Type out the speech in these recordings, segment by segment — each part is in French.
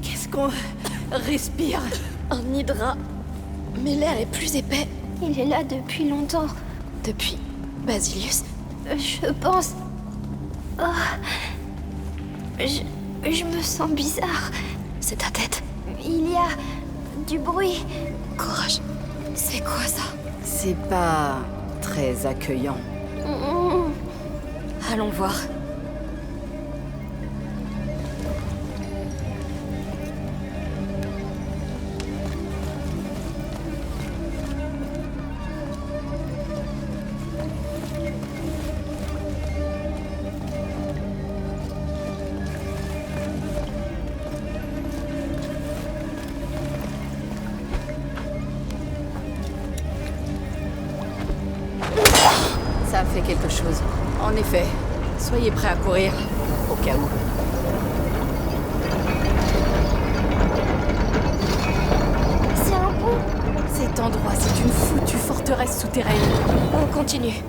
Qu'est-ce qu'on respire? Un hydra. Mais l'air est plus épais. Il est là depuis longtemps. Depuis Basilius. Je pense... Oh. Je me sens bizarre. C'est ta tête. Il y a du bruit. Courage. C'est quoi ça? C'est pas très accueillant. Allons voir. Ça fait quelque chose. En effet, soyez prêts à courir, au cas où. C'est un pont. Cet endroit, c'est une foutue forteresse souterraine. On continue.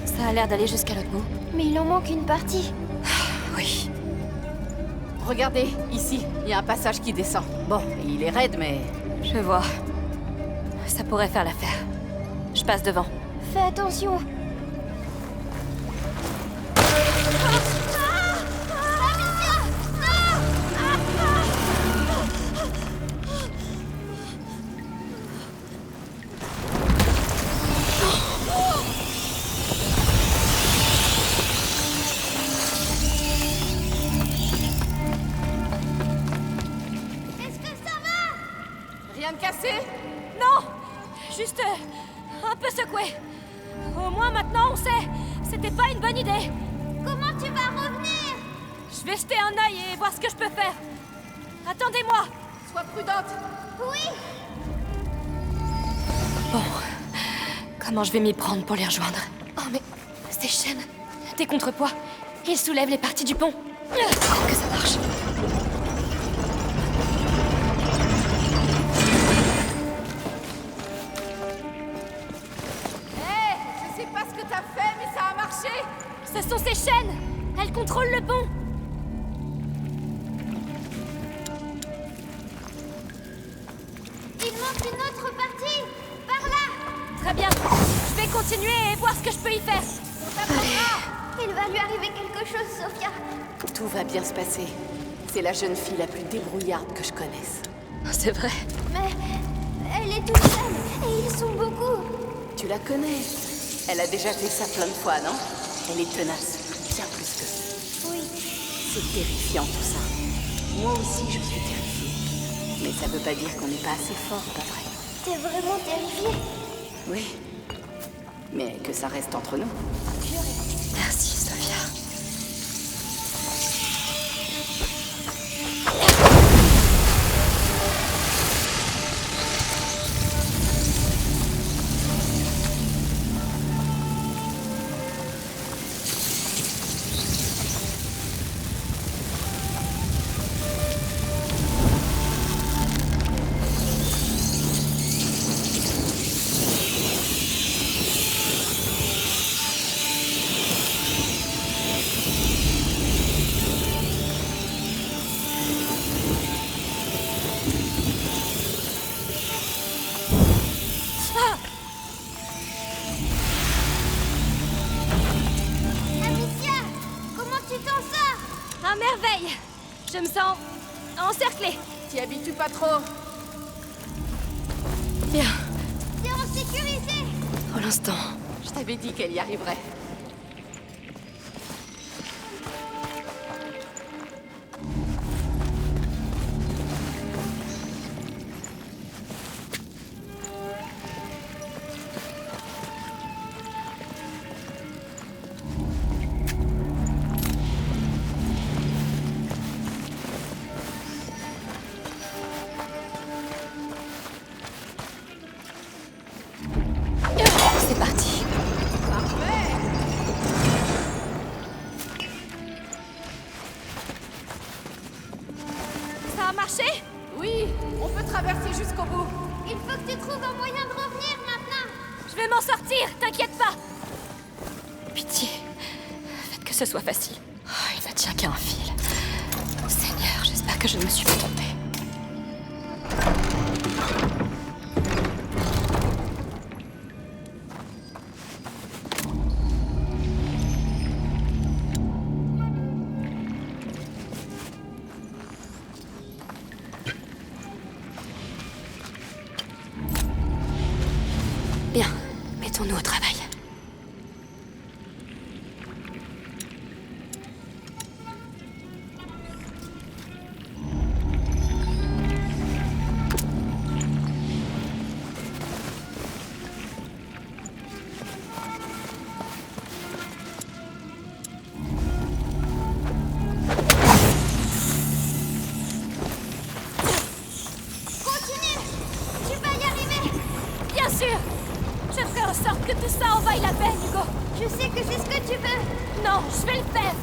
Ça a l'air d'aller jusqu'à l'autre bout. Mais il en manque une partie. Oui. Regardez, ici, il y a un passage qui descend. Bon, il est raide, mais... Je vois. Ça pourrait faire l'affaire. Je passe devant. Fais attention. Est-ce que ça va? Rien de cassé? Non! Juste un peu secoué. Au moins maintenant on sait. C'était pas une bonne idée. Comment tu vas revenir? Je vais jeter un œil et voir ce que je peux faire. Attendez-moi. Sois prudente. Oui. Bon. Comment je vais m'y prendre pour les rejoindre? Oh mais ces chaînes, des contrepoids. Ils soulèvent les parties du pont. Oh, que ça marche. Je sais pas ce que t'as fait, mais ça a marché. Ce sont ces chaînes. Elles contrôlent le pont. Il manque une autre partie. Par là. Très bien. Je vais continuer et voir ce que je peux y faire. Il va lui arriver quelque chose, Sophia. Tout va bien se passer. C'est la jeune fille la plus débrouillarde que je connaisse. C'est vrai. Mais elle est toute seule et ils sont beaucoup. Tu la connais. Elle a déjà fait ça plein de fois, non? Elle est tenace. Bien plus que... Oui. C'est terrifiant, tout ça. Moi aussi, je suis terrifiée. Mais ça veut pas dire qu'on n'est pas assez fort, pas vrai? T'es vraiment terrifiée. Oui. Mais que ça reste entre nous. Merci, Sophia. Amicia, comment tu t'en sors? À merveille. Je me sens encerclée. T'y habitues pas trop. Bien. T'es en sécurité. Pour l'instant. Je t'avais dit qu'elle y arriverait. C'est parti. Ça a marché? Oui, on peut traverser jusqu'au bout. Il faut que tu trouves un moyen de revenir maintenant. Je vais m'en sortir, t'inquiète pas. Pitié. ce soit facile. Oh, il ne tient qu'à un fil. Seigneur, j'espère que je ne me suis pas trompée. Bien, mettons-nous au travail. Continue! Tu vas y arriver! Bien sûr! Je ferai en sorte que tout ça en vaille la peine, Hugo! Je sais que c'est ce que tu veux! Non, je vais le faire!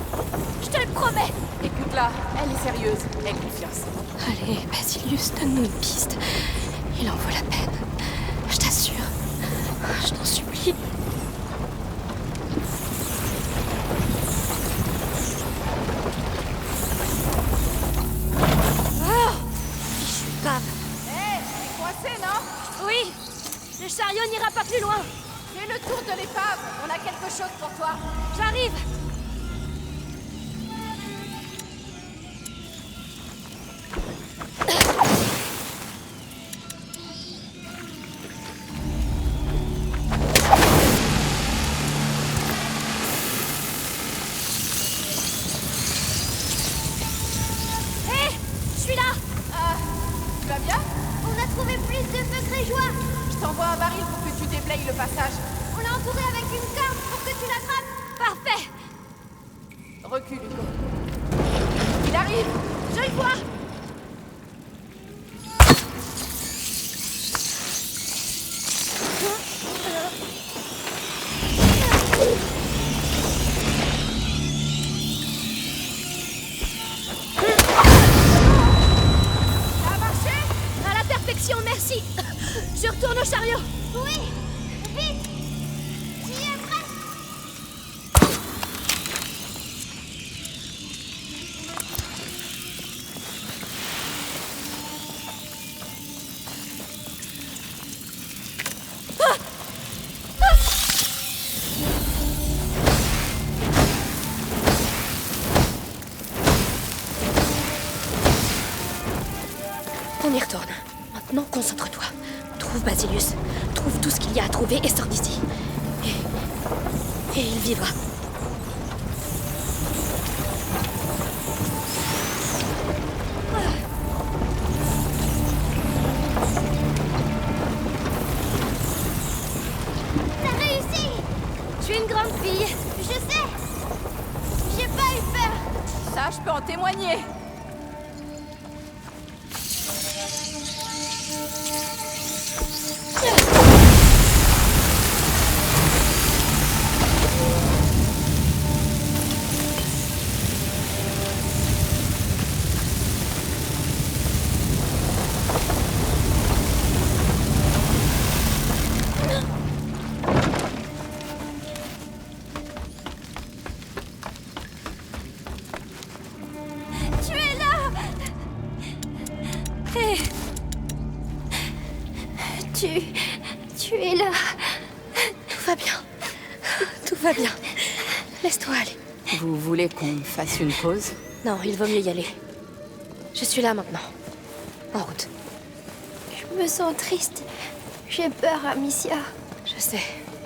Je te le promets! Écoute-la, elle est sérieuse. Aie confiance. Allez, Basilius, donne-nous une piste. Il en vaut la peine. Je t'assure. Je t'en supplie. Oh! Fichu bave. Hé, t'es coincé, non? Oui! Le chariot n'ira pas plus loin! Fais le tour de l'épave. On a quelque chose pour toi. J'arrive! Hé! Je suis là! Tu vas bien? On a trouvé plus de feux grégeois! Je t'envoie un baril pour que tu déblayes le passage. On l'a entouré avec une corde pour que tu l'attrapes! Parfait! Recule, Hugo. Il arrive! Je le vois! Ça a marché? À la perfection, merci! Je retourne au chariot! Oui! Vite! Tu y es prêt? On y retourne. Maintenant, concentre-toi. Trouve Basilius. Trouve tout ce qu'il y a à trouver et sors d'ici. Et il vivra. T'as réussi! Je suis une grande fille. Je sais! J'ai pas eu peur! Ça, je peux en témoigner. Tu es là! Hé! Tu es là. Tout va bien. Tout va bien. Laisse-toi aller. Vous voulez qu'on fasse une pause? Non, il vaut mieux y aller. Je suis là maintenant. En route. Je me sens triste. J'ai peur, Amicia. Je sais.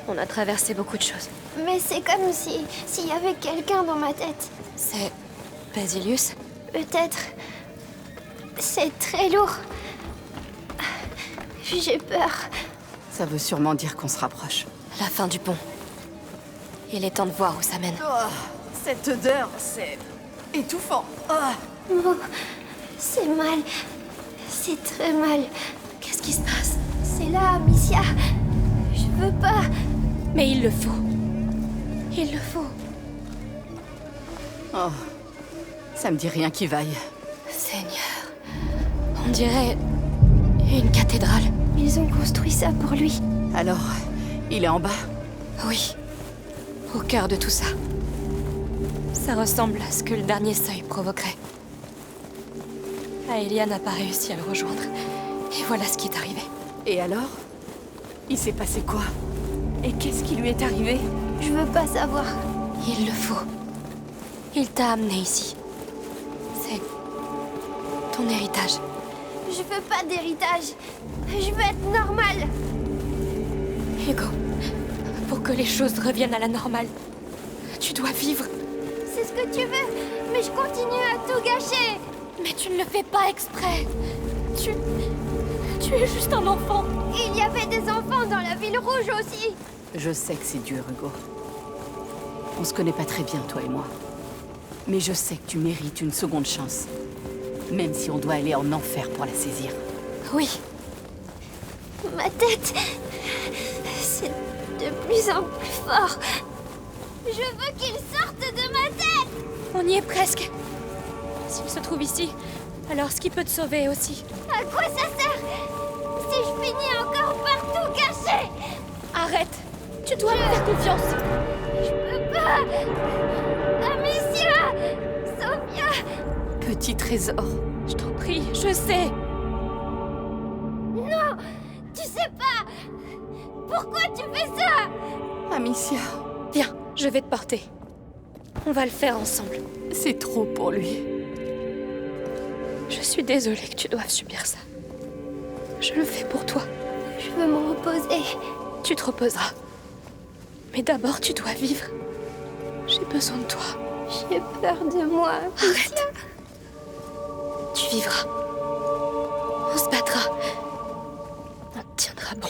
On a traversé beaucoup de choses. Mais c'est comme s'il y avait quelqu'un dans ma tête. C'est... Basilius? Peut-être. C'est très lourd. J'ai peur. Ça veut sûrement dire qu'on se rapproche. La fin du pont. Il est temps de voir où ça mène. Oh, cette odeur, c'est étouffant. Oh. Oh, c'est mal. C'est très mal. Qu'est-ce qui se passe? C'est là, Amicia. Je veux pas. Mais il le faut. Il le faut. Oh, ça me dit rien qui vaille. Seigneur. On dirait... une cathédrale. Ils ont construit ça pour lui. Alors, il est en bas? Oui. Au cœur de tout ça. Ça ressemble à ce que le dernier seuil provoquerait. Aelia n'a pas réussi à le rejoindre. Et voilà ce qui est arrivé. Et alors? Il s'est passé quoi? Et qu'est-ce qui lui est arrivé? Je veux pas savoir. Il le faut. Il t'a amené ici. C'est ton héritage. Je veux pas d'héritage. Je veux être normale. Hugo, pour que les choses reviennent à la normale, tu dois vivre. C'est ce que tu veux, mais je continue à tout gâcher. Mais tu ne le fais pas exprès. Tu es juste un enfant. Il y avait des enfants dans la ville rouge aussi. Je sais que c'est dur, Hugo. On se connaît pas très bien, toi et moi. Mais je sais que tu mérites une seconde chance. Même si on doit aller en enfer pour la saisir. Oui, Ma tête, c'est de plus en plus fort. Je veux qu'il sorte de ma tête. on y est presque. S'il se trouve ici, alors ce qui peut te sauver aussi. À quoi ça sert si je finis encore par tout gâcher? Arrête. Tu dois me faire confiance. Je peux pas. Amicia, Sophia. Petit trésor. Je t'en prie, je sais. Non, tu sais pas. Pourquoi tu fais ça? Amicia, Viens, je vais te porter. On va le faire ensemble. c'est trop pour lui. Je suis désolée que tu doives subir ça. Je le fais pour toi. Je veux me reposer. Tu te reposeras. Mais d'abord, tu dois vivre. J'ai besoin de toi. J'ai peur de moi. Arrête. Tu vivras. On se battra. On tiendra bon.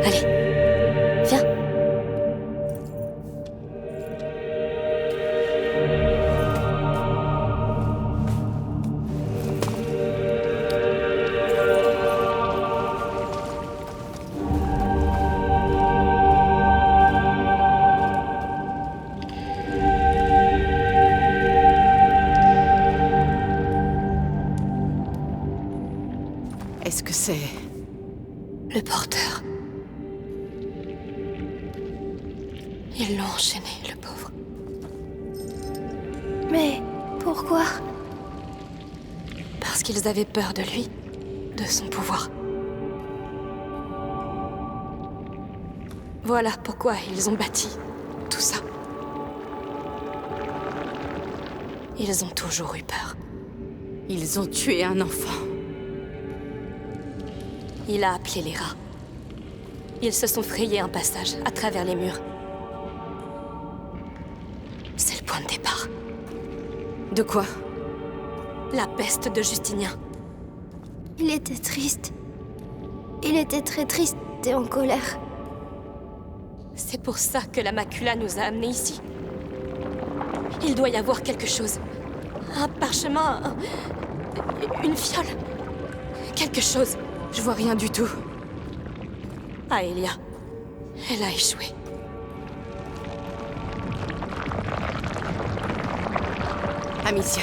Allez, viens. Est-ce que c'est... Le porteur. Ils l'ont enchaîné, le pauvre. Mais pourquoi? Parce qu'ils avaient peur de lui, de son pouvoir. Voilà pourquoi ils ont bâti tout ça. Ils ont toujours eu peur. Ils ont tué un enfant. Il a appelé les rats. Ils se sont frayés un passage à travers les murs. C'est le point de départ. De quoi? La peste de Justinien. Il était triste. Il était très triste et en colère. C'est pour ça que la macula nous a amenés ici. Il doit y avoir quelque chose. Un parchemin, une fiole. Quelque chose. Je vois rien du tout. Aelia. Elle a échoué. Amicia,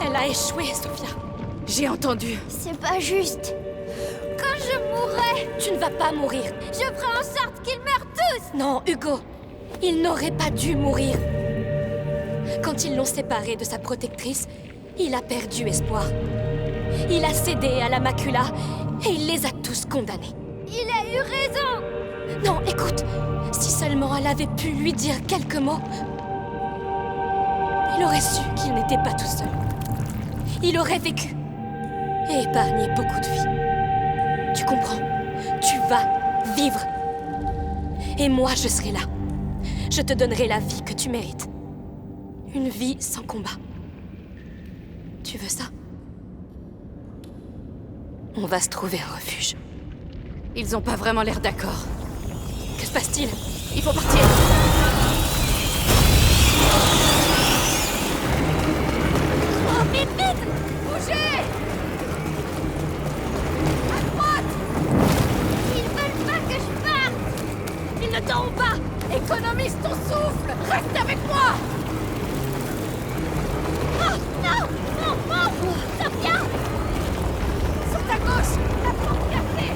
Elle a échoué, Sophia. j'ai entendu. C'est pas juste. Quand je mourrai, Tu ne vas pas mourir. je ferai en sorte qu'ils meurent tous. Non, Hugo. Il n'aurait pas dû mourir. Quand ils l'ont séparé de sa protectrice, il a perdu espoir. Il a cédé à la macula et il les a tous condamnés. Il a eu raison. Non, écoute, si seulement elle avait pu lui dire quelques mots, il aurait su qu'il n'était pas tout seul. Il aurait vécu et épargné beaucoup de vies. Tu comprends? Tu vas vivre. Et moi, je serai là. Je te donnerai la vie que tu mérites. Une vie sans combat. Tu veux ça? On va se trouver un refuge. Ils ont pas vraiment l'air d'accord. Que se passe-t-il? Il faut partir. Oh, vite, vite. Bougez. À droite. Ils veulent pas que je parte. Ils ne t'auront pas! Économise ton souffle. Reste avec moi. Oh, non. Non, non. Sophia. Sur ta gauche, la porte café.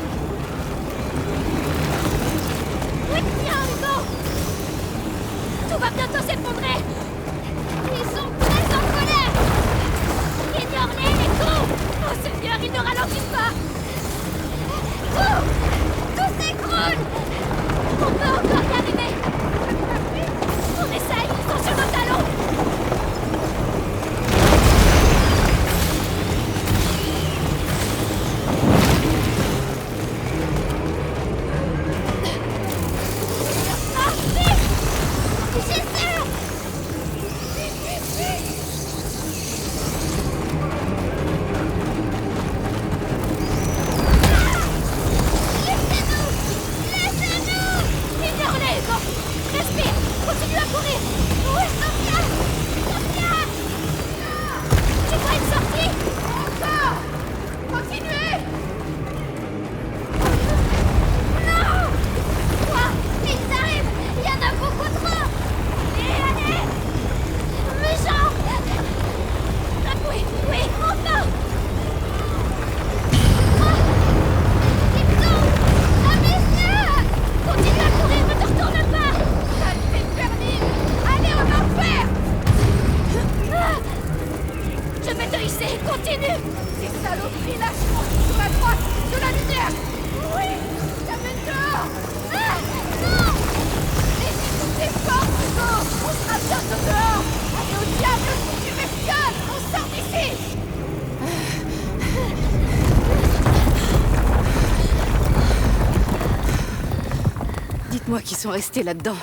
Moi qui sont restée là-dedans.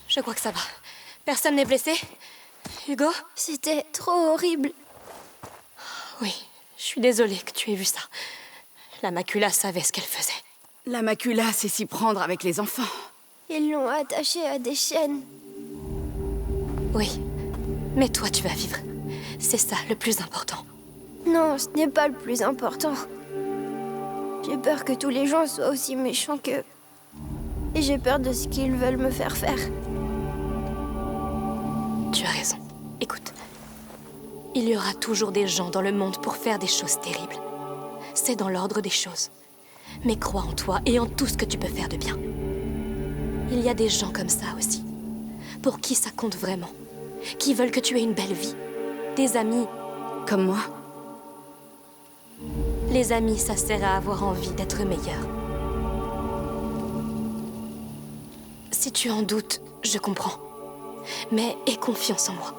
Je crois que ça va. Personne n'est blessé? Hugo? C'était trop horrible. Oui, je suis désolée que tu aies vu ça. La macula savait ce qu'elle faisait. La macula sait s'y prendre avec les enfants. Ils l'ont attachée à des chaînes. Oui, mais toi tu vas vivre. C'est ça le plus important. Non, ce n'est pas le plus important. J'ai peur que tous les gens soient aussi méchants qu'eux. Et j'ai peur de ce qu'ils veulent me faire faire. Tu as raison. Écoute, il y aura toujours des gens dans le monde pour faire des choses terribles. C'est dans l'ordre des choses. Mais crois en toi et en tout ce que tu peux faire de bien. Il y a des gens comme ça aussi, pour qui ça compte vraiment, qui veulent que tu aies une belle vie. Des amis. Comme moi. Les amis, ça sert à avoir envie d'être meilleur. Si tu en doutes, je comprends. Mais aie confiance en moi.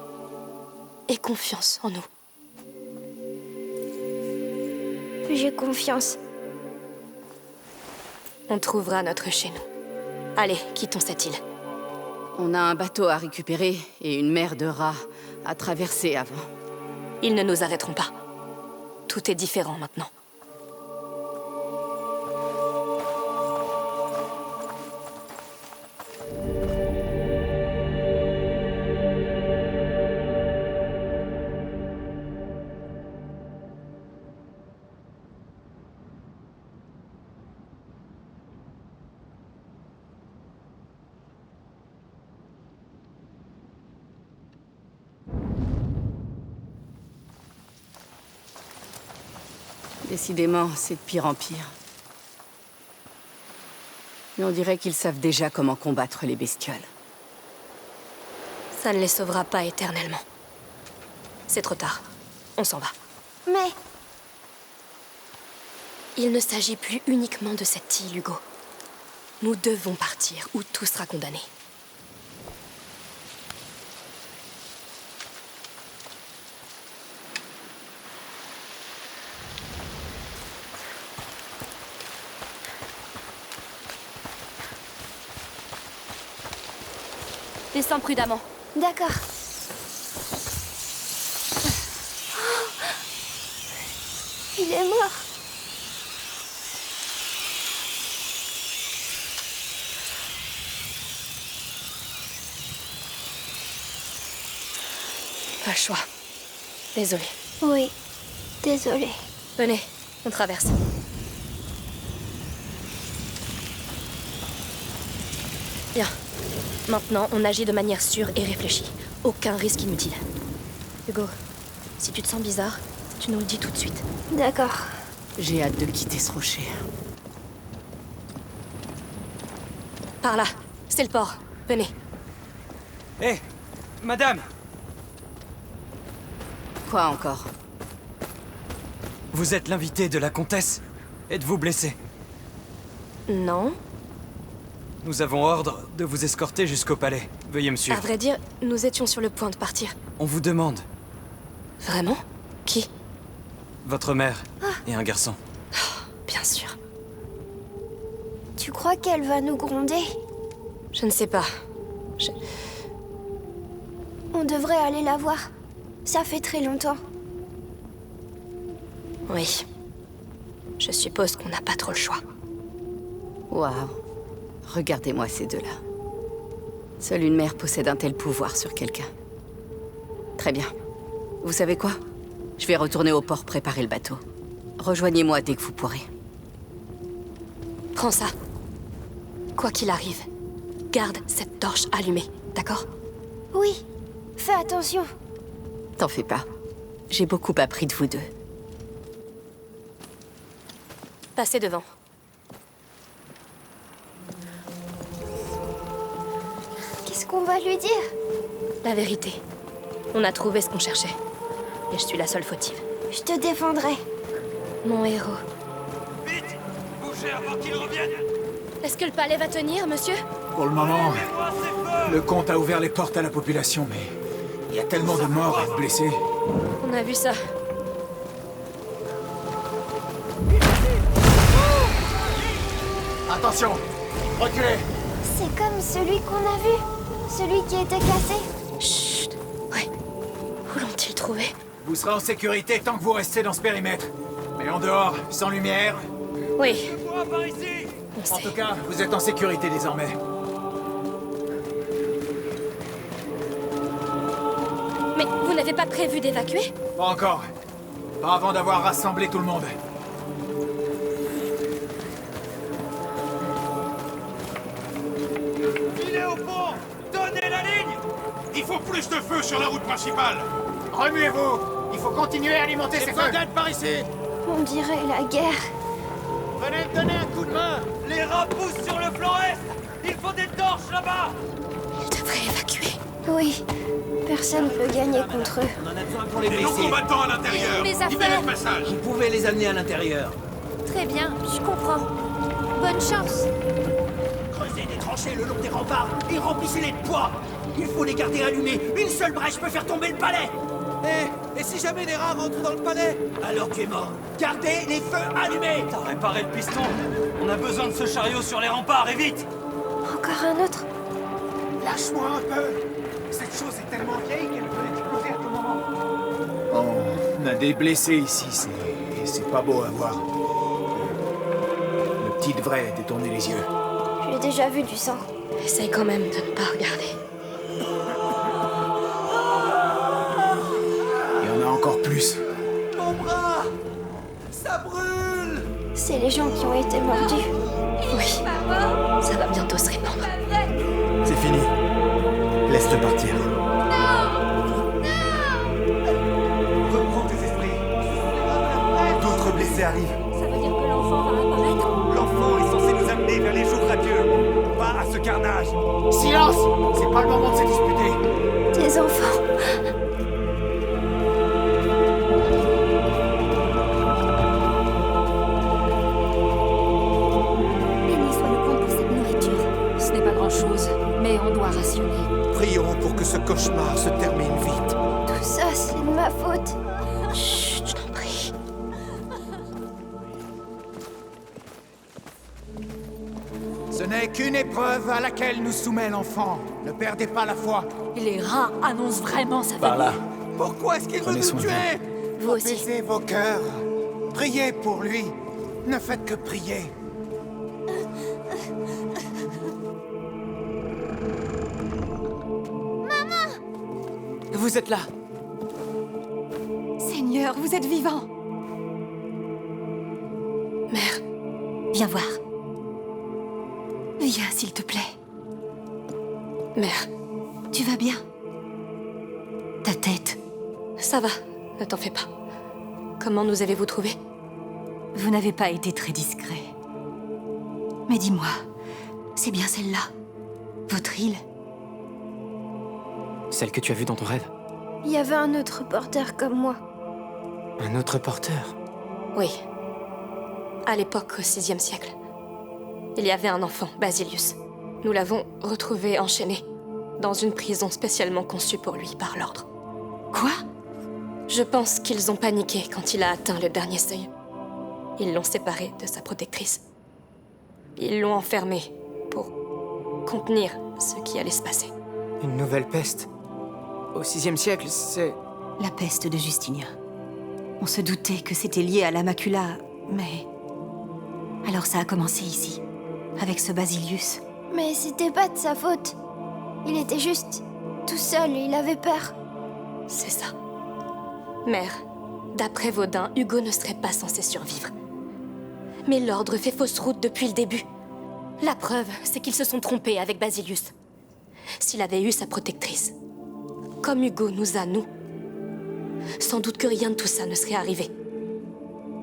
Aie confiance en nous. J'ai confiance. On trouvera notre chez nous. Allez, quittons cette île. On a un bateau à récupérer et une mer de rats à traverser avant. Ils ne nous arrêteront pas. Tout est différent maintenant. Décidément, c'est de pire en pire. Mais on dirait qu'ils savent déjà comment combattre les bestioles. Ça ne les sauvera pas éternellement. C'est trop tard. On s'en va. Mais Il ne s'agit plus uniquement de cette île, Hugo. Nous devons partir, ou tout sera condamné. Descends prudemment. d'accord. Oh, il est mort. Pas le choix. Désolée. Oui, désolée. Venez, on traverse. Bien. Maintenant, on agit de manière sûre et réfléchie. Aucun risque inutile. Hugo, si tu te sens bizarre, tu nous le dis tout de suite. D'accord. J'ai hâte de quitter ce rocher. Par là, c'est le port. Venez. Hé, madame! Quoi encore? Vous êtes l'invité de la comtesse? Êtes-vous blessé? Non. Nous avons ordre de vous escorter jusqu'au palais. Veuillez me À suivre. vrai dire, nous étions sur le point de partir. On vous demande. Vraiment? Qui? Votre mère et un garçon. Bien sûr. Tu crois qu'elle va nous gronder? Je ne sais pas. On devrait aller la voir. Ça fait très longtemps. Oui. Je suppose qu'on n'a pas trop le choix. Waouh. Regardez-moi ces deux-là. Seule une mère possède un tel pouvoir sur quelqu'un. Très bien. Vous savez quoi? Je vais retourner au port préparer le bateau. Rejoignez-moi dès que vous pourrez. Prends ça. Quoi qu'il arrive, garde cette torche allumée, d'accord? Oui, fais attention. T'en fais pas. J'ai beaucoup appris de vous deux. Passez devant. Qu'est-ce qu'on va lui dire? La vérité. On a trouvé ce qu'on cherchait. Et je suis la seule fautive. Je te défendrai. Mon héros. Vite! Bougez avant qu'il revienne! Est-ce que le palais va tenir, monsieur? Pour le moment, Suivez-moi, c'est feu! le comte a ouvert les portes à la population, mais il y a tellement de morts et de blessés. On a vu ça. Attention! Reculez! C'est comme celui qu'on a vu. Celui qui était cassé. Chut. Ouais. Où l'ont-ils trouvé? Vous serez en sécurité tant que vous restez dans ce périmètre. Mais en dehors, sans lumière... Oui, Moi, par ici! on En sait. tout cas, vous êtes en sécurité désormais. Mais vous n'avez pas prévu d'évacuer? Pas encore. Pas avant d'avoir rassemblé tout le monde. Il est au pont! Donnez la ligne! Il faut plus de feu sur la route principale. Remuez-vous! Il faut continuer à alimenter ces feux! par ici! On dirait la guerre. Venez me donner un coup de main! Les rats poussent sur le flanc est! Il faut des torches là-bas! Ils devraient évacuer. Oui. Personne ne peut gagner contre eux. On en a besoin pour les Les blessés. non-combattants à l'intérieur. Mes affaires. Libérez le passage. Vous pouvez les amener à l'intérieur. Très bien, je comprends. Bonne chance. Creusez des tranchées le long des remparts et remplissez-les de poids. Il faut les garder allumés. Une seule brèche peut faire tomber le palais. Et si jamais les rats rentrent dans le palais? Alors tu es mort. Gardez les feux allumés. T'as réparé le piston? On a besoin de ce chariot sur les remparts, et vite! Encore un autre. Lâche-moi un peu! Cette chose est tellement vieille qu'elle peut exploser à tout moment. On a des blessés ici, c'est pas beau à voir. Le petit devrait détourner les yeux. J'ai déjà vu du sang. Essaye quand même de ne pas regarder. Il y en a encore plus. Mon bras! Ça brûle! C'est les gens qui ont été mordus. Oui, ça va bientôt se répandre. C'est fini. Laisse-le partir. Reprends tes esprits. D'autres blessés arrivent. Ça veut dire que l'enfant va apparaître? L'enfant est censé nous amener vers les jours radieux. Pas à ce carnage. Silence! C'est pas le moment de se disputer. Des enfants. Béni soit le compte pour cette nourriture. Ce n'est pas grand-chose, mais on doit rationner. Prions pour que ce cauchemar se termine vite. Tout ça, c'est de ma faute. Chut, je t'en prie. Ce n'est qu'une épreuve à laquelle nous soumet l'enfant. Ne perdez pas la foi. Les rats annoncent vraiment sa Par là. Pourquoi est-ce qu'il veut Prenez nous soin de tuer? Vous aussi. Apaisez vos cœurs. Priez pour lui. Ne faites que prier. Vous êtes là. Seigneur, vous êtes vivant. Mère, Viens voir. Viens, s'il te plaît. mère, Tu vas bien? Ta tête. ça va, ne t'en fais pas. Comment nous avez-vous trouvés? Vous n'avez pas été très discret. Mais dis-moi, c'est bien celle-là? Votre île? Celle que tu as vue dans ton rêve? Il y avait un autre reporter comme moi. Un autre porteur? Oui. À l'époque, au VIe siècle. Il y avait un enfant, Basilius. Nous l'avons retrouvé enchaîné, dans une prison spécialement conçue pour lui par l'ordre. Quoi? Je pense qu'ils ont paniqué quand il a atteint le dernier seuil. Ils l'ont séparé de sa protectrice. Ils l'ont enfermé pour contenir ce qui allait se passer. Une nouvelle peste? Au VIe siècle, c'est... La peste de Justinien. On se doutait que c'était lié à la macula, mais... Alors ça a commencé ici, avec ce Basilius. Mais c'était pas de sa faute. Il était juste tout seul et il avait peur. C'est ça. Mère, d'après Vaudin, Hugo ne serait pas censé survivre. Mais l'ordre fait fausse route depuis le début. La preuve, c'est qu'ils se sont trompés avec Basilius. S'il avait eu sa protectrice, comme Hugo nous a, nous, sans doute que rien de tout ça ne serait arrivé.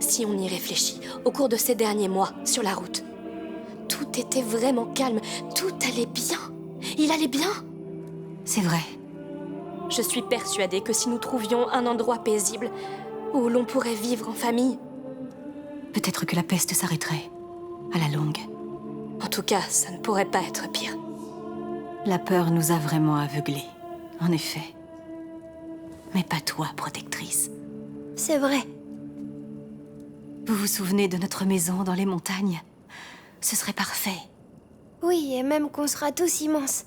Si on y réfléchit, au cours de ces derniers mois, sur la route, tout était vraiment calme, tout allait bien. Il allait bien. C'est vrai. Je suis persuadée que si nous trouvions un endroit paisible, où l'on pourrait vivre en famille, Peut-être que la peste s'arrêterait, à la longue. en tout cas, ça ne pourrait pas être pire. La peur nous a vraiment aveuglés, en effet. Mais pas toi, protectrice. C'est vrai. Vous vous souvenez de notre maison dans les montagnes? Ce serait parfait. Oui, et même qu'on sera tous immenses.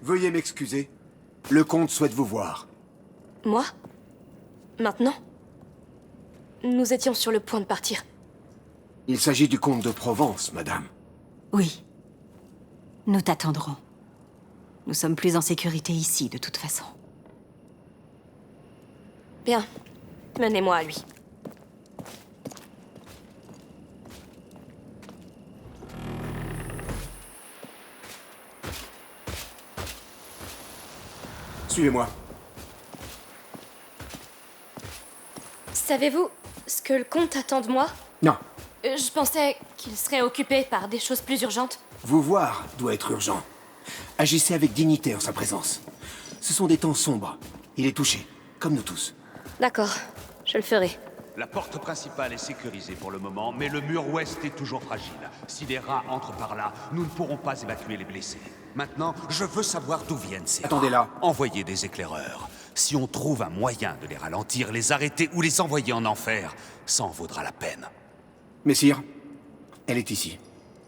Veuillez m'excuser. Le comte souhaite vous voir. Moi? Maintenant? Nous étions sur le point de partir. Il s'agit du comte de Provence, madame. Oui. Nous t'attendrons. Nous sommes plus en sécurité ici, de toute façon. Bien. Menez-moi à lui. Suivez-moi. Savez-vous ce que le comte attend de moi? Non. Je pensais qu'il serait occupé par des choses plus urgentes. Vous voir doit être urgent. Agissez avec dignité en sa présence. Ce sont des temps sombres. Il est touché, comme nous tous. D'accord, je le ferai. La porte principale est sécurisée pour le moment, mais le mur ouest est toujours fragile. Si les rats entrent par là, nous ne pourrons pas évacuer les blessés. Maintenant, je veux savoir d'où viennent ces rats. Attendez là. Envoyez des éclaireurs. Si on trouve un moyen de les ralentir, les arrêter ou les envoyer en enfer, ça en vaudra la peine. Messire, elle est ici.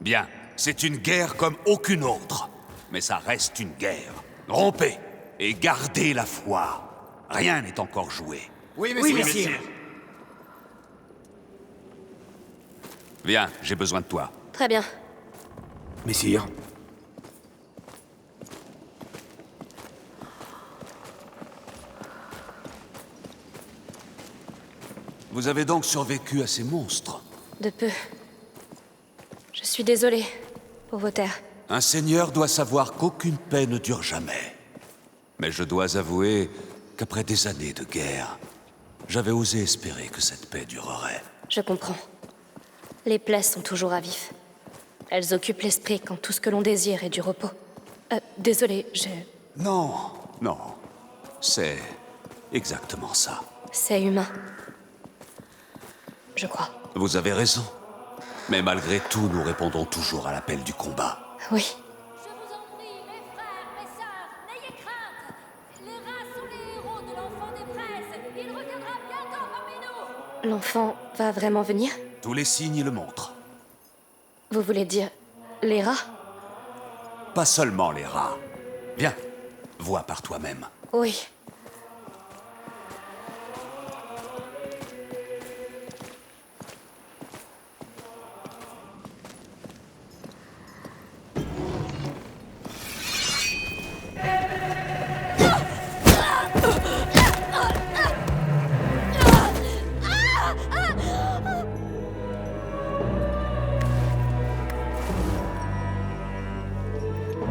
Bien, c'est une guerre comme aucune autre. Mais ça reste une guerre. Rompez et gardez la foi. Rien n'est encore joué. Oui, messire. Viens, j'ai besoin de toi. Très bien. Messire. Vous avez donc survécu à ces monstres? De peu. Je suis désolée pour vos terres. Un seigneur doit savoir qu'aucune paix ne dure jamais. Mais je dois avouer qu'après des années de guerre, j'avais osé espérer que cette paix durerait. Je comprends. Les plaies sont toujours à vif. Elles occupent l'esprit quand tout ce que l'on désire est du repos. Désolée, Non, non. C'est exactement ça. C'est humain. Je crois. Vous avez raison. Mais malgré tout, nous répondons toujours à l'appel du combat. Oui. Je vous en prie, mes frères, mes sœurs, n'ayez crainte. Les rats sont les héros de l'enfant des braises. Il reviendra bientôt parmi nous. L'enfant va vraiment venir? Tous les signes le montrent. Vous voulez dire les rats? Pas seulement les rats. Viens, vois par toi-même. Oui.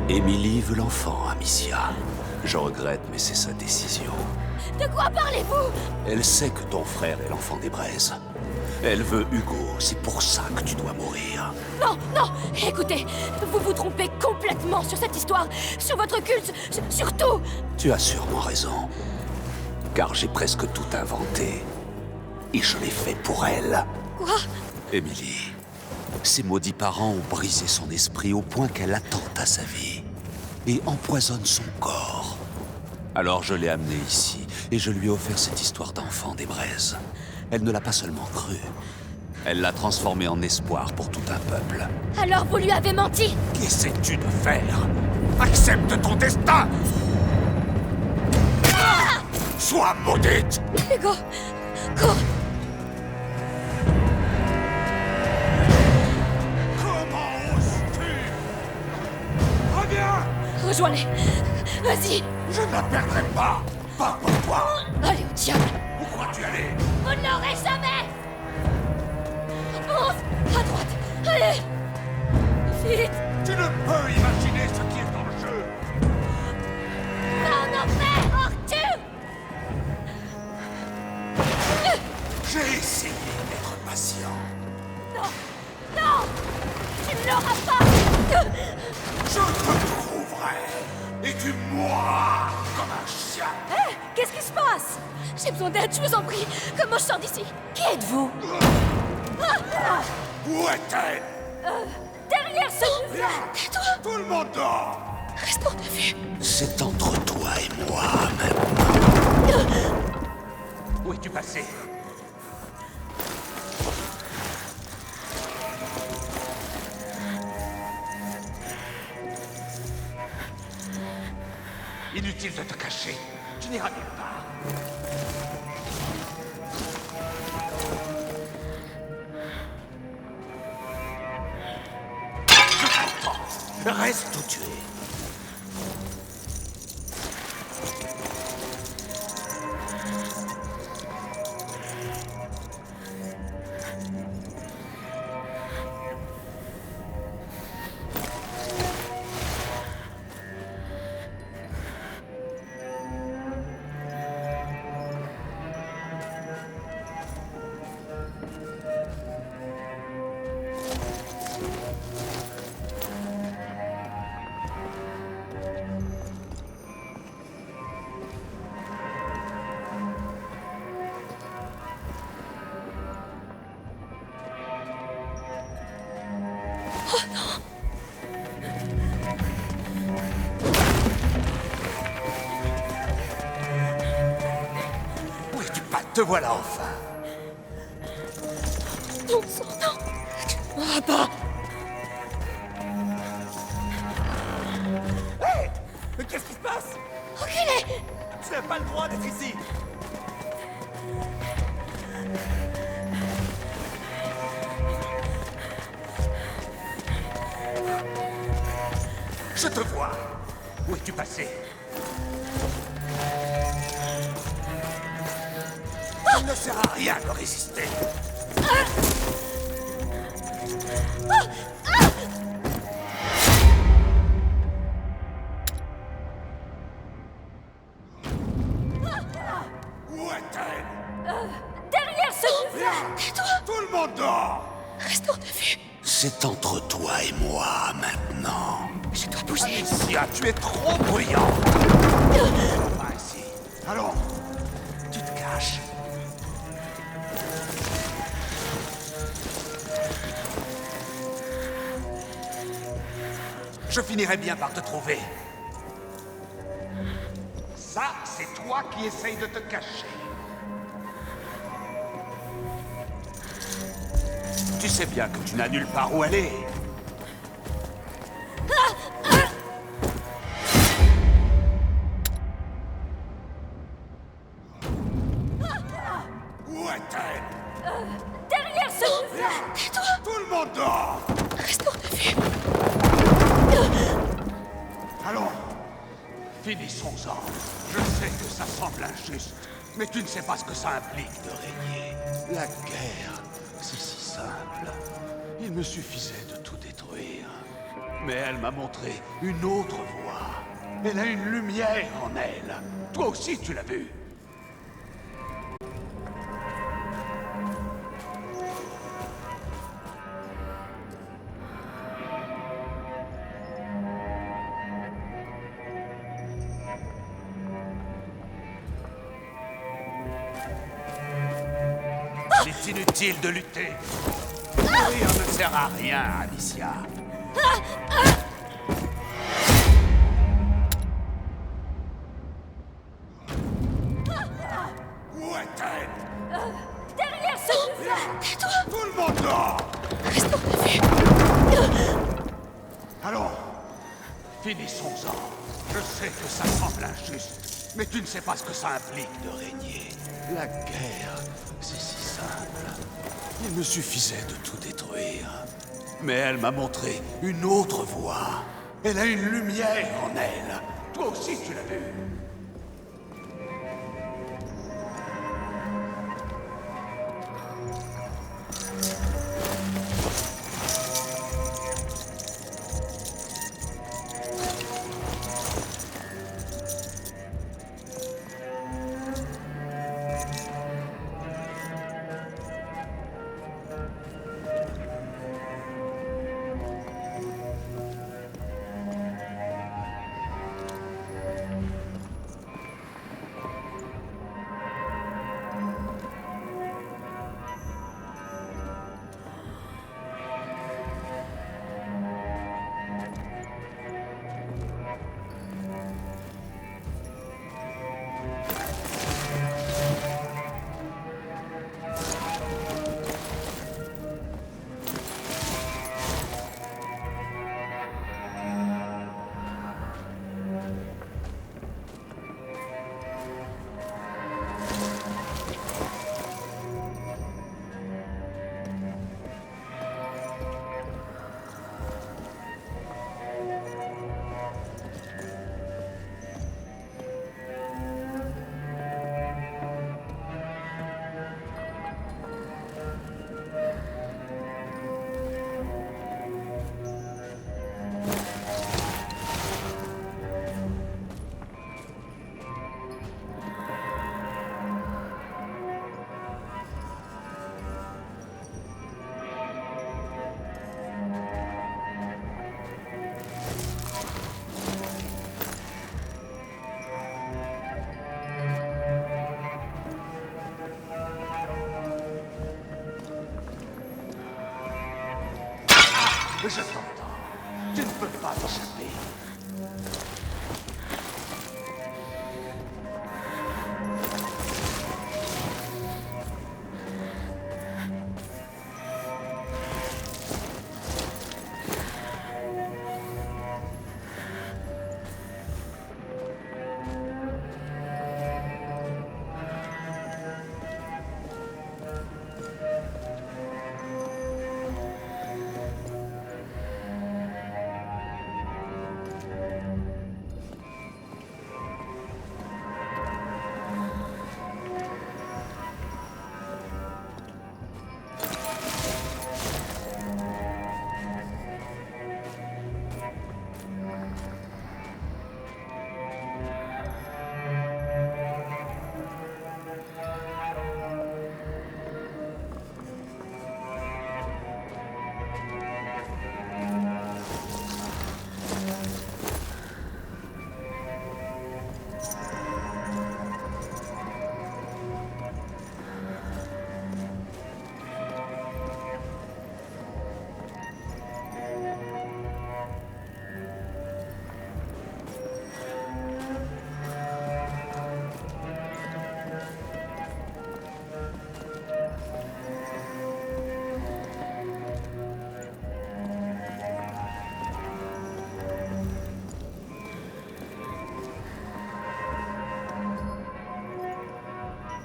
Émilie veut l'enfant, Amicia. Je regrette, mais c'est sa décision. De quoi parlez-vous? Elle sait que ton frère est l'enfant des braises. Elle veut Hugo, c'est pour ça que tu dois mourir. Non, non, écoutez, vous vous trompez complètement sur cette histoire, sur votre culte, surtout. Tu as sûrement raison. Car j'ai presque tout inventé. Et je l'ai fait pour elle. Quoi? Émilie, ses maudits parents ont brisé son esprit au point qu'elle attente à sa vie. Et empoisonne son corps. Alors je l'ai amenée ici, et je lui ai offert cette histoire d'enfant des braises. Elle ne l'a pas seulement cru. Elle l'a transformée en espoir pour tout un peuple. Alors vous lui avez menti? Qu'essaies-tu de faire? Accepte ton destin! Ah! Sois maudite! Hugo, cours! Comment oses-tu? Reviens! Rejoins-les! Vas-y! Je ne la perdrai pas! Pas pour toi! Allez au diable! Où crois-tu aller? Vous ne l'aurez jamais! Fonce! À droite! Allez! Vite! Tu ne peux imaginer ce qui est dans le jeu! En enfer, Arthur! J'ai essayé d'être patient. Non! Non! Tu ne l'auras pas! Je te trouverai! Et tu mourras comme un chien! Hé! Qu'est-ce qui se passe? J'ai besoin d'aide, je vous en prie! Comment je sors d'ici? Qui êtes-vous? Où est-elle? Derrière ce... Viens! Tais-toi! Tout le monde dort! Restons de vue! C'est entre toi et moi maintenant. Où es-tu passé? Inutile de te cacher. Tu n'iras nulle part. Je t'entends. Reste où tu es. Où es-tu, Pat? Te voilà enfin. Non, sang, non. Tu ne m'auras pas. Hé! Mais qu'est-ce qui se passe? Enculé! Tu n'as pas le droit d'être ici! Je te vois. Où es-tu passé? Il ne sert à rien de résister. Où est-elle? Derrière ce mur! Tais-toi! Tout le monde dort! Restons de vue! C'est entre toi et moi maintenant. Je dois bouger. Amicia, tu es trop bruyant. Pas ici. Allons. Tu te caches. Je finirai bien par te trouver. Ça, c'est toi qui essayes de te cacher. Tu sais bien que tu n'as nulle part où aller. Où est-elle? Derrière ce mur! Tais-toi! Tout le monde dort. Restons de vue! Allons. Finissons-en. Je sais que ça semble injuste, mais tu ne sais pas ce que ça implique de régner. La guerre, c'est si simple. Il me suffisait de tout détruire. Mais elle m'a montré une autre voie. Elle a une lumière en elle. Toi aussi, tu l'as vu. C'est inutile de lutter. Mourir ne sert à rien, Alicia. Où est-elle? Derrière ce mur! Tais-toi! Tout le monde dort. Restons de vue! Allons. Finissons-en. Je sais que ça semble injuste, mais tu ne sais pas ce que ça implique de régner. La guerre, c'est si simple. Il me suffisait de tout détruire. Mais elle m'a montré une autre voie. Elle a une lumière en elle. Toi aussi, tu l'as vu. Je t'entends. Tu ne peux pas échapper.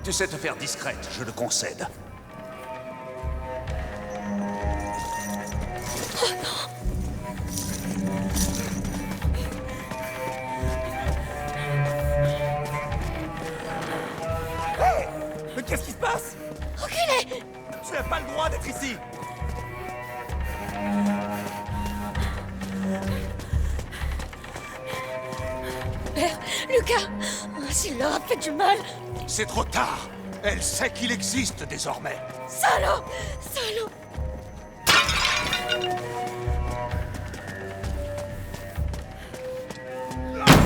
Tu sais te faire discrète, je le concède. Hey! Mais qu'est-ce qui se passe? Reculez! Tu n'as pas le droit d'être ici! Père, Lucas! S'il leur a fait du mal! C'est trop tard. Elle sait qu'il existe désormais. Salaud! Salaud!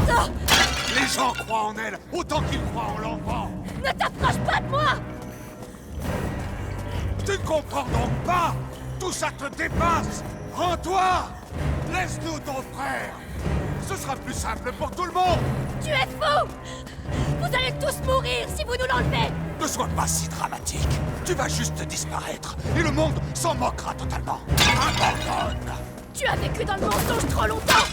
Non! Les gens croient en elle autant qu'ils croient en l'enfant. Ne t'approche pas de moi! Tu ne comprends donc pas? Tout ça te dépasse. Rends-toi. Laisse-nous ton frère. Ce sera plus simple pour tout le monde. Tu es fou! Vous allez tous mourir si vous nous l'enlevez! Ne sois pas si dramatique. Tu vas juste disparaître et le monde s'en moquera totalement. Abandonne. Tu as vécu dans le mensonge trop longtemps!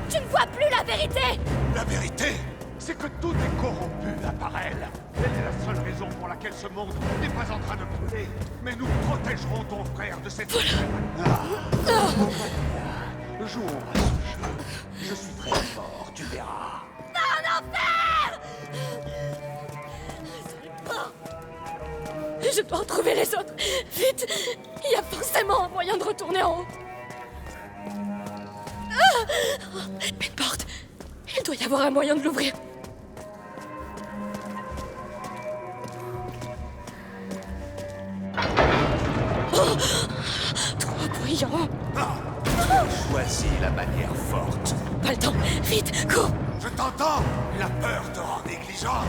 Tu ne vois plus la vérité! La vérité, c'est que tout est corrompu à part elle. Elle est la seule raison pour laquelle ce monde n'est pas en train de brûler. Mais nous protégerons ton frère de cette... Jouons à ce jeu. Je suis très fort, tu verras. Non, enfer! Je dois retrouver les autres. Vite! Il y a forcément un moyen de retourner en haut. Une porte. Il doit y avoir un moyen de l'ouvrir. Oh, trop bruyant. Choisis la manière forte. Pas le temps. Vite, cours. Je t'entends. La peur te rend négligent.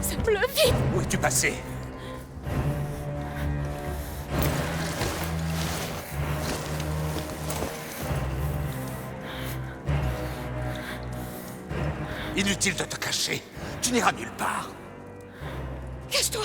C'est bleu, vite. Où es-tu passé? Inutile de te cacher. Tu n'iras nulle part. Cache-toi.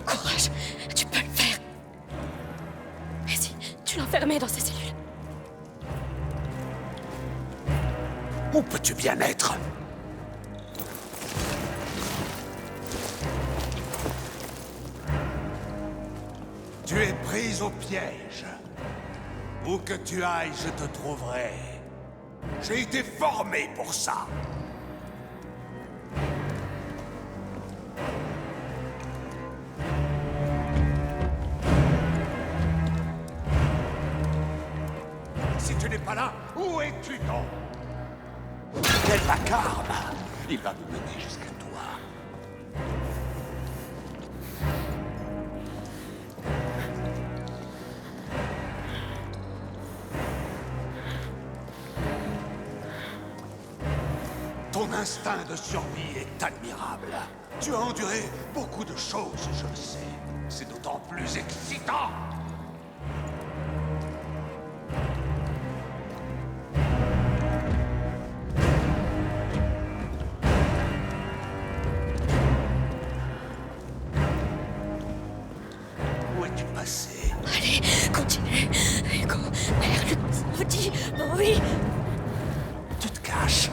Courage, tu peux le faire. Mais si, tu l'enfermais dans ces cellules. Où peux-tu bien être? Tu es prise au piège. Où que tu ailles, je te trouverai. J'ai été formé pour ça. Si tu n'es pas là, où es-tu donc? Quel vacarme! Il va me mener jusqu'à toi. Ton instinct de survie est admirable. Tu as enduré beaucoup de choses, je le sais. C'est d'autant plus excitant. Où es-tu passé? Allez, continue. Hugo, merde, Saudi, oui. Tu te caches.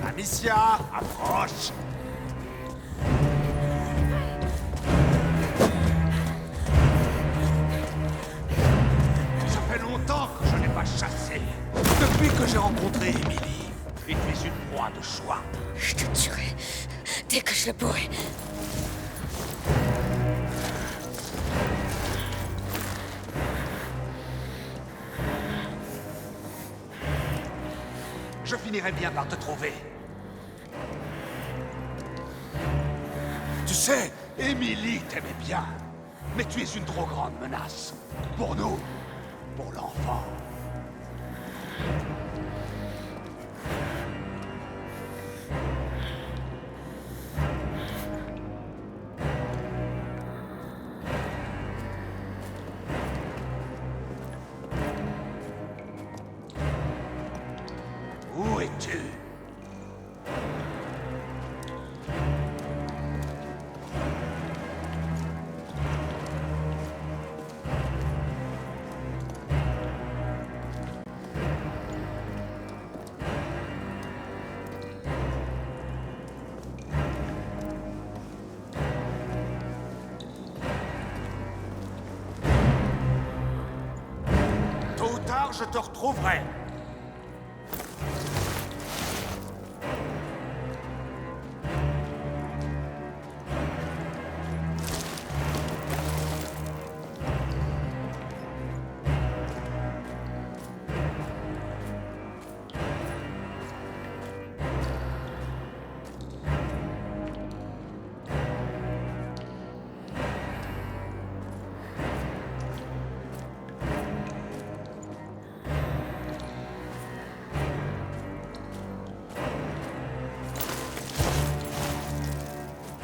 Amicia, approche. Ça fait longtemps que je n'ai pas chassé. Depuis que j'ai rencontré Emily. Et tu es une proie de choix. Je te tuerai dès que je le pourrai. Je finirai bien par te trouver. Tu sais, Emily t'aimait bien. Mais tu es une trop grande menace. Pour nous. Pour l'enfant. Où es-tu? Tôt ou tard, je te retrouverai.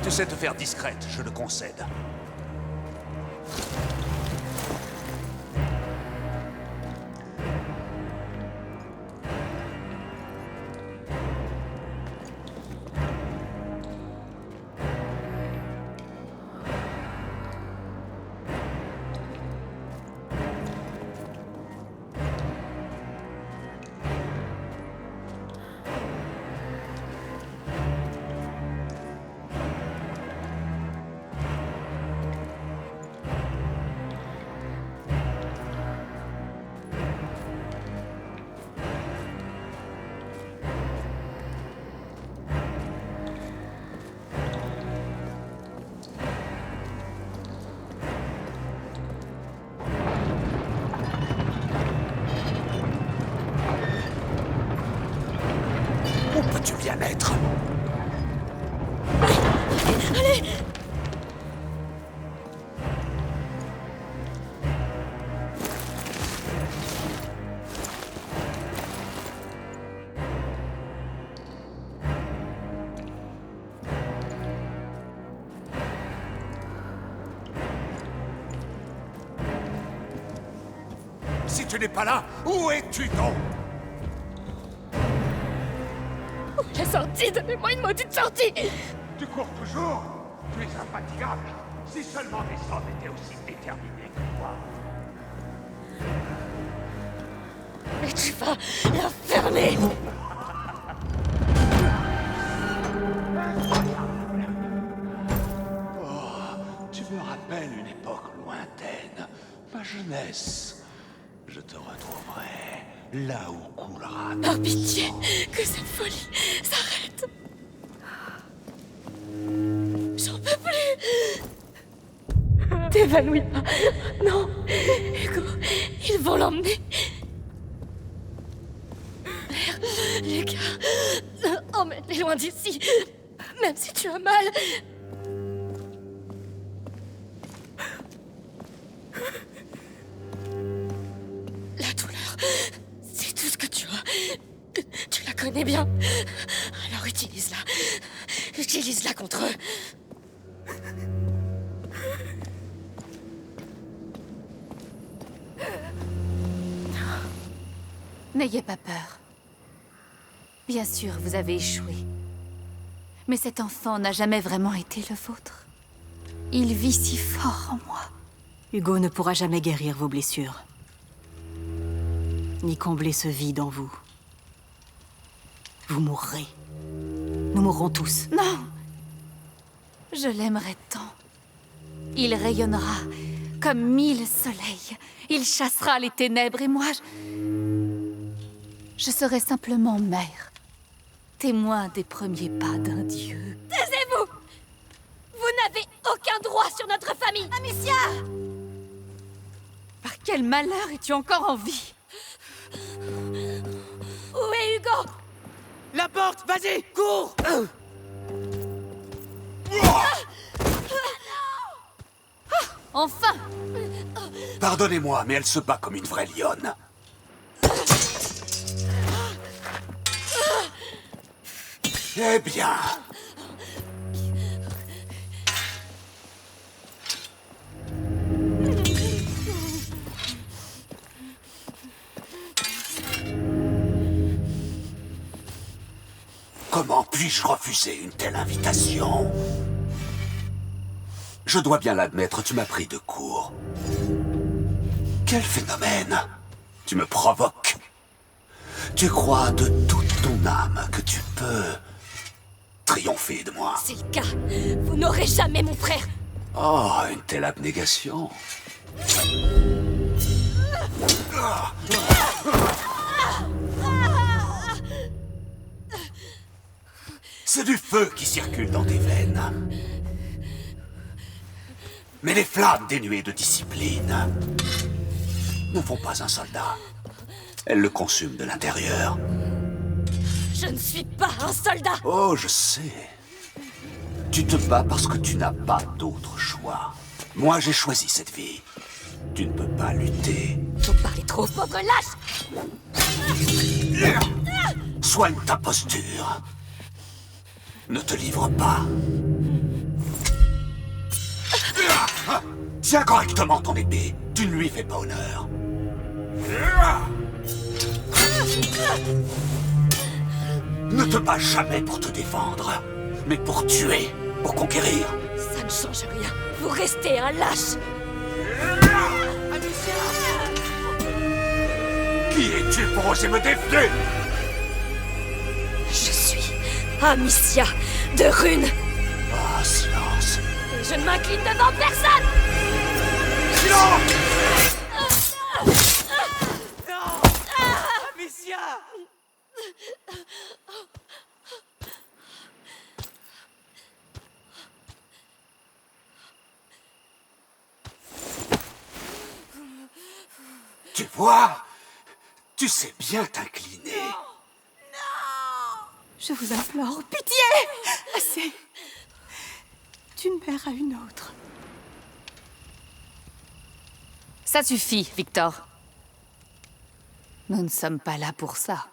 Tu sais te faire discrète, je le concède. Où peux-tu bien être? Allez! Si tu n'es pas là, où es-tu donc? La sortie, donnez-moi une maudite sortie! Tu cours toujours? Tu es infatigable. Si seulement des hommes étaient aussi déterminés que toi. Mais tu vas la fermer! Tu me rappelles une époque lointaine, ma jeunesse. Je te retrouverai là où coulera. Par pitié, que cette folie s'arrête! J'en peux plus! T'évanouis pas! Non! Hugo, ils vont l'emmener! Merde, Lucas! Emmène-les loin d'ici! Même si tu as mal! La douleur, c'est tout ce que tu as. Tu l'as connais bien. Alors utilise-la. Utilise-la contre eux. N'ayez pas peur. Bien sûr, vous avez échoué. Mais cet enfant n'a jamais vraiment été le vôtre. Il vit si fort en moi. Hugo ne pourra jamais guérir vos blessures. Ni combler ce vide en vous. Vous mourrez. Nous mourrons tous. Non! Je l'aimerais tant. Il rayonnera comme 1000 soleils. Il chassera les ténèbres et moi, je serai simplement mère. Témoin des premiers pas d'un dieu. Taisez-vous! Vous n'avez aucun droit sur notre famille! Amicia! Par quel malheur es-tu encore en vie? Où est Hugo? La porte, vas-y, cours! Enfin! Pardonnez-moi, mais elle se bat comme une vraie lionne. Eh bien... Comment puis-je refuser une telle invitation? Je dois bien l'admettre, tu m'as pris de court. Quel phénomène! Tu me provoques. Tu crois de toute ton âme que tu peux triompher de moi. C'est le cas. Vous n'aurez jamais mon frère. Oh, une telle abnégation. C'est du feu qui circule dans tes veines. Mais les flammes dénuées de discipline ne font pas un soldat. Elles le consument de l'intérieur. Je ne suis pas un soldat. Oh, je sais. Tu te bats parce que tu n'as pas d'autre choix. Moi, j'ai choisi cette vie. Tu ne peux pas lutter. Vous parlez trop, pauvre lâche. Soigne ta posture. Ne te livre pas. Tiens correctement ton épée. Tu ne lui fais pas honneur. Ne te bats jamais pour te défendre, mais pour tuer, pour conquérir. Ça ne change rien. Vous restez un lâche. Qui es-tu pour oser me défier? Je suis Amicia de Rune. Ah, silence. Et je ne m'incline devant personne. Silence! Amicia! Tu vois? Tu sais bien t'incliner. Je vous implore, pitié! Assez. D'une mère à une autre. Ça suffit, Victor. Nous ne sommes pas là pour ça.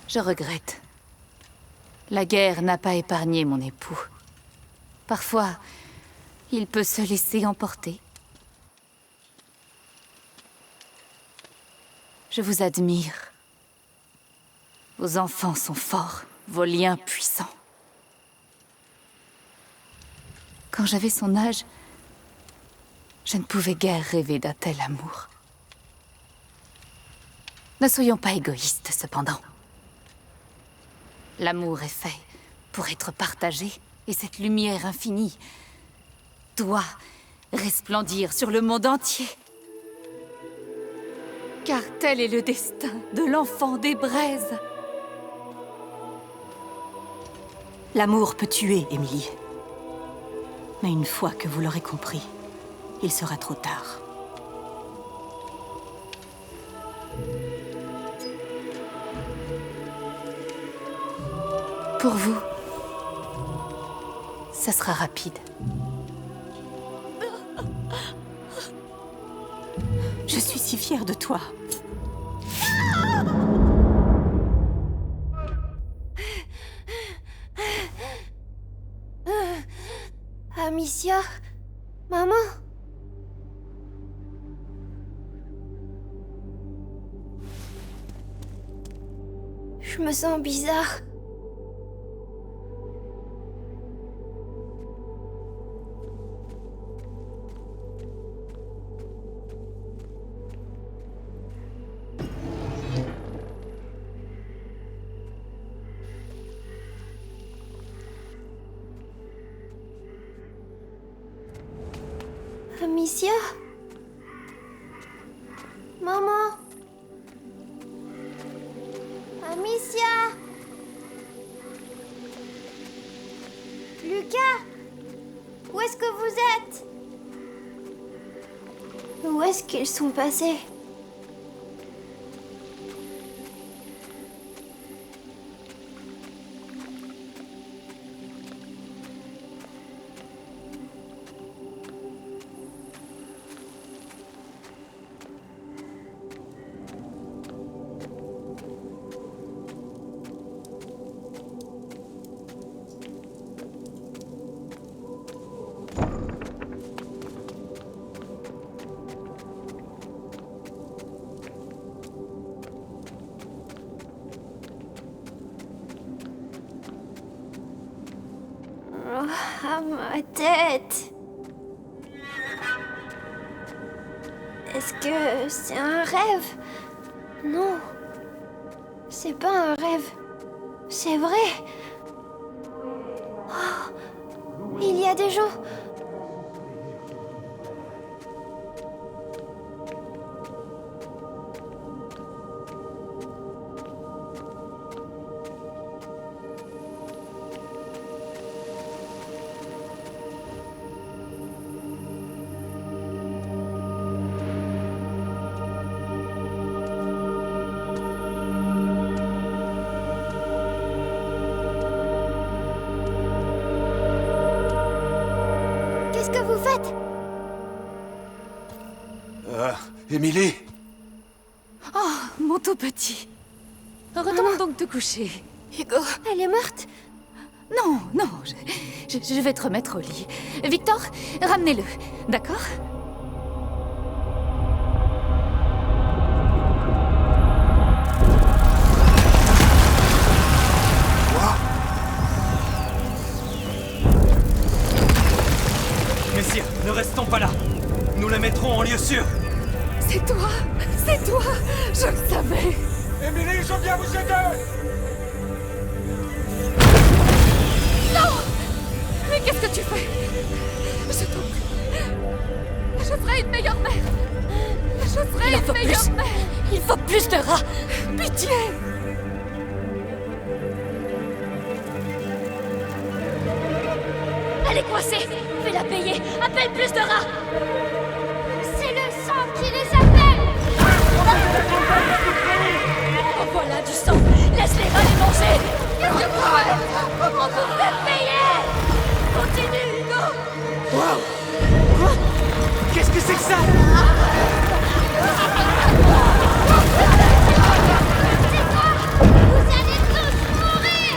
Je regrette. La guerre n'a pas épargné mon époux. Parfois, il peut se laisser emporter. Je vous admire. Vos enfants sont forts, vos liens puissants. Quand j'avais son âge, je ne pouvais guère rêver d'un tel amour. Ne soyons pas égoïstes, cependant. L'amour est fait pour être partagé, et cette lumière infinie doit resplendir sur le monde entier. Car tel est le destin de l'enfant des braises. L'amour peut tuer, Émilie. Mais une fois que vous l'aurez compris, il sera trop tard. Pour vous, ça sera rapide. suis si fière de toi. Amicia? Maman? Je me sens bizarre. Amicia? Maman? Amicia? Lucas? Où est-ce que vous êtes? Où est-ce qu'ils sont passés? Ah, ma tête. Est-ce que c'est un rêve? Non. C'est pas un rêve. C'est vrai. Oh, il y a des gens. Qu'est-ce que vous faites? Émilie? Oh, mon tout petit. Retourne donc te coucher. Hugo. Elle est morte? Non, non, je vais te remettre au lit. Victor, ramenez-le, d'accord? Messire, ne restons pas là. Nous la mettrons en lieu sûr. C'est toi! C'est toi! Je le savais! Émilie, je viens vous aider! Non! Mais qu'est-ce que tu fais? Je t'en prie. Je ferai une meilleure mère. Je ferai une meilleure mère. Il faut plus de rats. Pitié! Elle est coincée. Fais-la payer. Appelle plus de rats. C'est le sang qui les appelle! Oh, voilà du sang. Laisse les rats les manger. Qu'est-ce que vous faites? On vous fait payer. Continue, Hugo. Wow! Quoi? Qu'est-ce que c'est que ça? Vous allez tous mourir!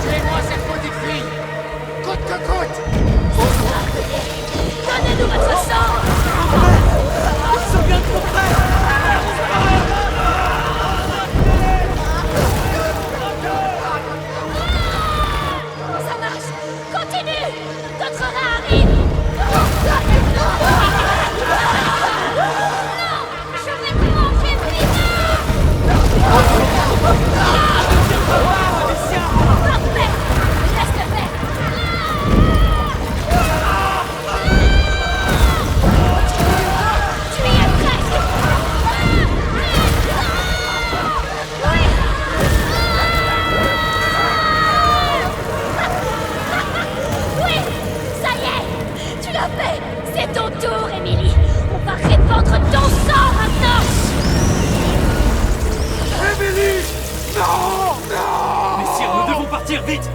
Tuez-moi cette maudite fille! Coûte que coûte! Donnez-nous votre sang. Il sent bien de mon frère. Ça marche. Continue. D'autres rats arrivent. Je vais te manger Parfait. Laisse-le faire. Tu y es presque. Oui, ça y est. Tu l'as fait. C'est ton tour, Émilie. On va répandre ton sang maintenant. Émilie! Non! Non! Messire, nous devons partir vite.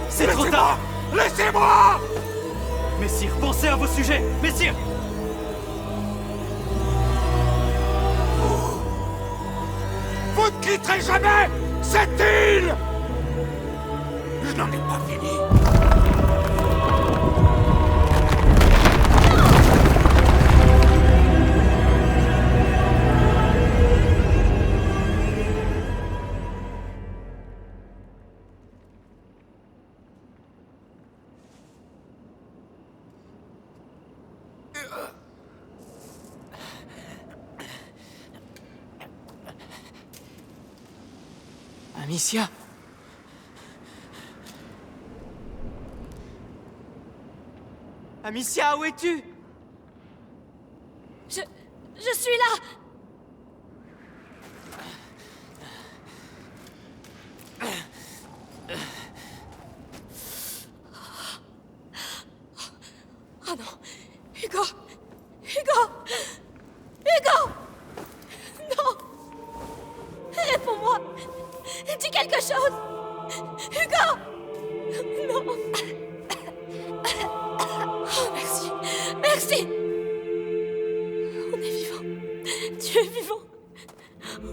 C'est trop tard. Laissez-moi! Messire, pensez à vos sujets! Messire! Vous ne quitterez jamais cette île! Je n'en ai pas fini. Amicia. Amicia, où es-tu? Je suis là! Oh non! Hugo! Hugo! Hugo! Non! Réponds-moi! Dis quelque chose! Hugo! Non! Oh, merci! Merci! On est vivant! Tu es vivant!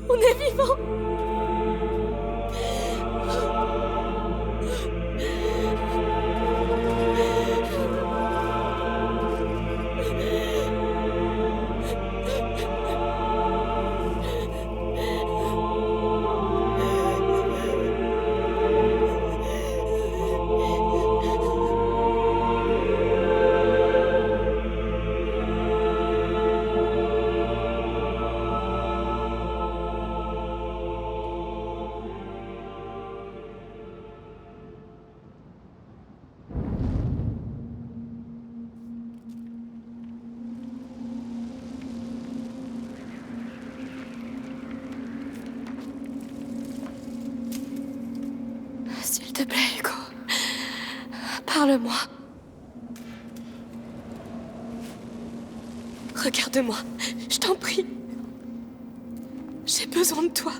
On est vivant! S'il te plaît, Hugo. Parle-moi. Regarde-moi, je t'en prie. J'ai besoin de toi.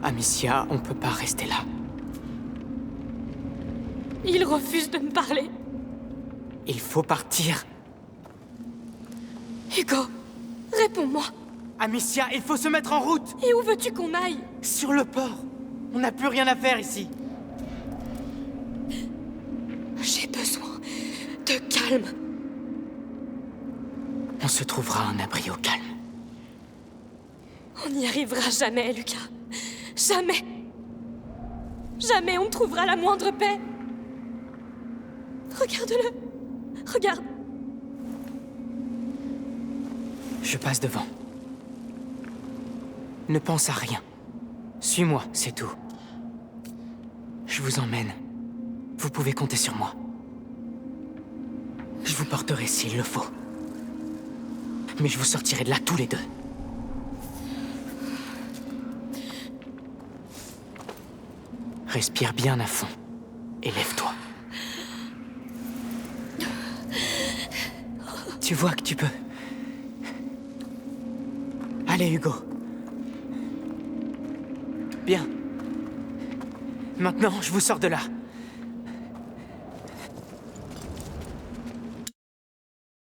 Amicia, on peut pas rester là. Il refuse de me parler. Il faut partir. Hugo, réponds-moi. Amicia, il faut se mettre en route. Et où veux-tu qu'on aille? Sur le port. On n'a plus rien à faire ici. J'ai besoin de calme. On se trouvera un abri au calme. On n'y arrivera jamais, Lucas. Jamais. Jamais on ne trouvera la moindre paix. Regarde-le. Regarde. Je passe devant. Ne pense à rien. Suis-moi, c'est tout. Je vous emmène. Vous pouvez compter sur moi. Je vous porterai s'il le faut. Mais je vous sortirai de là tous les deux. Respire bien à fond. Et lève-toi. Tu vois que tu peux. Allez, Hugo. Bien. Maintenant, je vous sors de là.